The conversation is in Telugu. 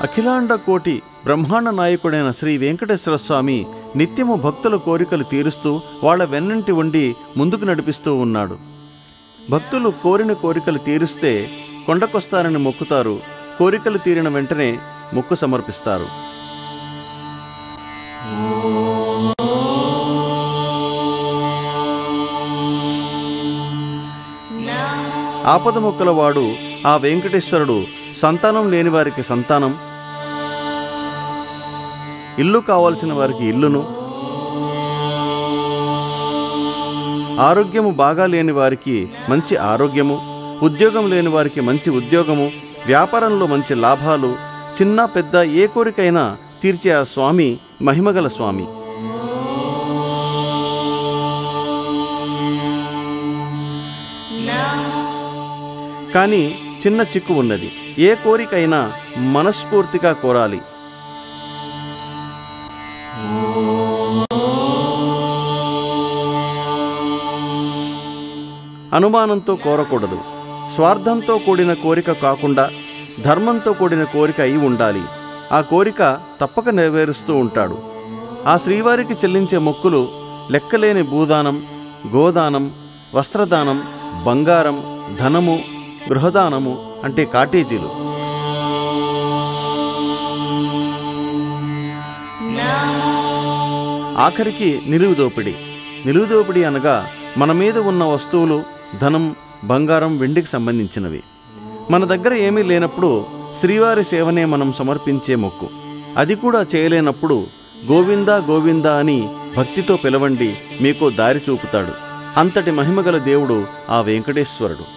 అఖిలాండ కోటి బ్రహ్మాండ నాయకుడైన శ్రీ వెంకటేశ్వర స్వామి నిత్యము భక్తుల కోరికలు తీరుస్తూ వాళ్ళ వెన్నంటి ఉండి ముందుకు నడిపిస్తూ ఉన్నాడు. భక్తులు కోరిన కోరికలు తీరుస్తే కొండకొస్తారని మొక్కుతారు. కోరికలు తీరిన వెంటనే మొక్కు సమర్పిస్తారు. ఆపద మొక్కల వాడు ఆ వెంకటేశ్వరుడు సంతానం లేని వారికి సంతానం, ఇల్లు కావాల్సిన వారికి ఇల్లును, ఆరోగ్యము బాగా లేని వారికి మంచి ఆరోగ్యము, ఉద్యోగం లేని వారికి మంచి ఉద్యోగము, వ్యాపారంలో మంచి లాభాలు, చిన్న పెద్ద ఏ కోరికైనా తీర్చే ఆ స్వామి మహిమగల స్వామి. కానీ చిన్న చిక్కు ఉన్నది. ఏ కోరికైనా మనస్ఫూర్తిగా కోరాలి. అనుమానంతో కోరకూడదు. స్వార్థంతో కూడిన కోరిక కాకుండా ధర్మంతో కూడిన కోరిక అయి ఉండాలి. ఆ కోరిక తప్పక నెరవేరుస్తూ ఉంటాడు. ఆ శ్రీవారికి చెల్లించే మొక్కులు లెక్కలేని భూదానం, గోదానం, వస్త్రదానం, బంగారం, ధనము, గృహదానము అంటే కాటేజీలు. ఆఖరికి నిలువుదోపిడి. నిలువుదోపిడి అనగా మన మీద ఉన్న వస్తువులు, ధనం, బంగారం, వెండికి సంబంధించినవి. మన దగ్గర ఏమీ లేనప్పుడు శ్రీవారి సేవనే మనం సమర్పించే మొక్కు. అది కూడా చేయలేనప్పుడు గోవిందా గోవిందా అని భక్తితో పిలవండి, మీకు దారి చూపుతాడు. అంతటి మహిమగల దేవుడు ఆ వెంకటేశ్వరుడు.